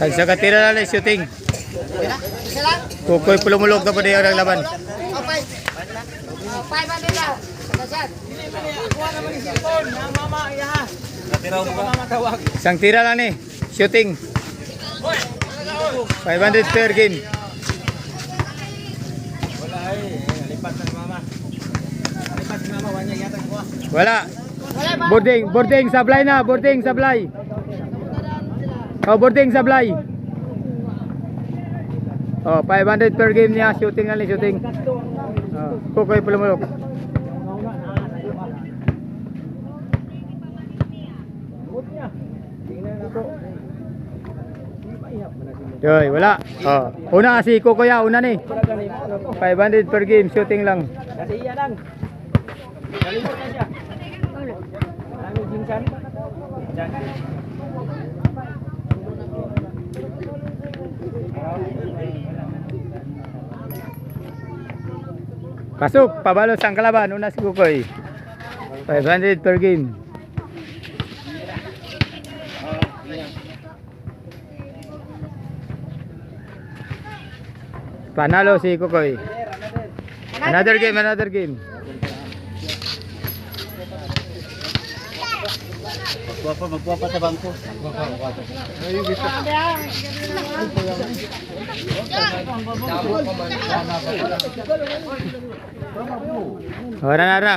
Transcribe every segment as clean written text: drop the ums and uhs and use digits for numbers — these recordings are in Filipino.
Sa katira na shooting. Isa lang? Kukoy pulumulog na pa niya ang laban. Okay. 500 lang. Kasyan. Kuha naman yung cellphone. Mama, iya. Natiraw mo ka matawag. Isang tira lang ni. Shooting. 500 per game. Wala lipat na mama. Lipat si mama, wanya yata kuha. Wala. Boarding sablay na, boarding sablay. Oh, boarding sablay. Oh, 500 per game niya, shooting na ni shooting. Oh, kukoy pulumulog. Yoy, wala. Oh, una si Kukoya, una ni. 500 per game, shooting lang. Kasi iya lang. Nalimot na siya. Ano jinsan? Pasok, pabalos ang kalaban, una si Kukoy. 500 per game. Panalo si Kukoy. Another game, another game. Magkuha pa sa bangko. Ora na.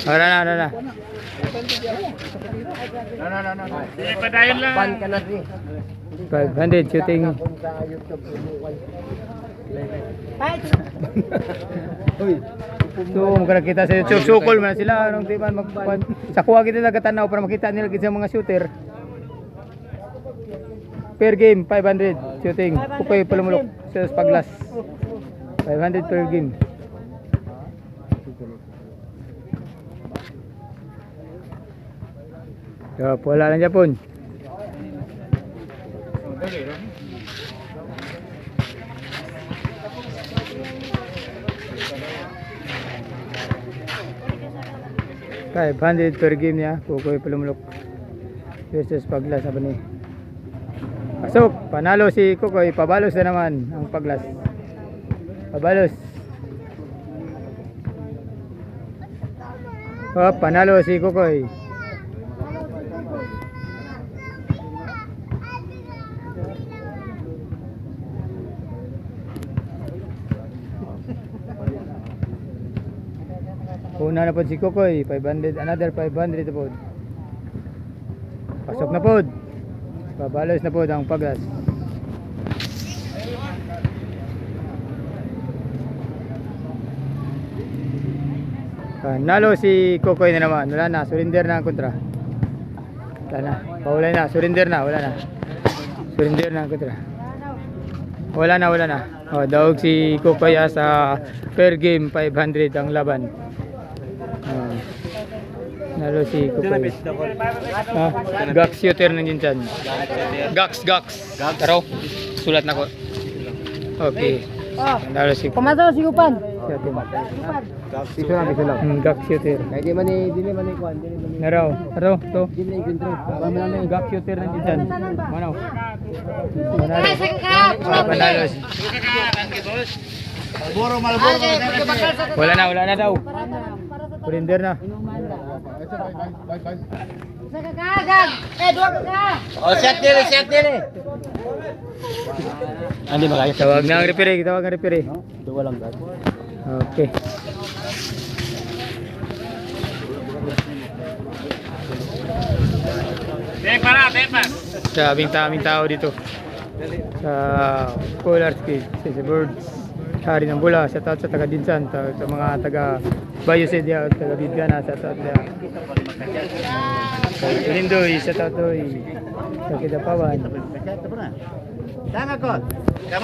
Ora na. Padayon lang. 500 shooting. So, kung kita sa YouTube, sukol man sila. Anong di man magpan. Sa kuha kita nagatanaw para makita nila sa mga shooter. Per game, 500 shooting. Kukoy pulumulok sa paglas. 500 per game. So, wala lang Japon. $500 per game niya, Kukoy pulumulok versus paglas. Sabi ni pasok, panalo si Kukoy, pabalos na naman ang paglas. Pabalos. Oh, panalo si Kukoy. Una na po si Kukoy, 500, another 500 na po. Pasok na po. Pabalos na po ang paglas. Panalo si Kukoy na naman. Wala na, surrender na ang kontra. Wala na, paulay na, surrender na, wala na. Surrender na ang kontra. Wala na. Oh, daog si Kukoy sa per game 500 ang laban. Nalo si Kukoy. Gax shooter ng jinsan. Gax. Taro. Sulat na ko. Okay. Nalo si Pamasaw si Upan. Piso lang. Gax shooter. Dili man ni kuan, dili man. Naro. To. Dili intro. Pamana ng gax shooter ng jinsan. Manaw. Panalo si. Malboro. Wala na daw. Surrender na. Isa ka kagag. Dua ka. Oh, set dili. Andi ba kayo? Tawag na ang referee. Dua lang gag. Okay. Pepa. Daming tao dito. Sa Polar Ski, sa Birds. Hari ng Bula, sa taot sa taga Dinsan, sa mga taga Bayo Sedia, taga Bidgana, sa taot na Lindoy, sa taot doy, sa Kidapawan. Tanga ko.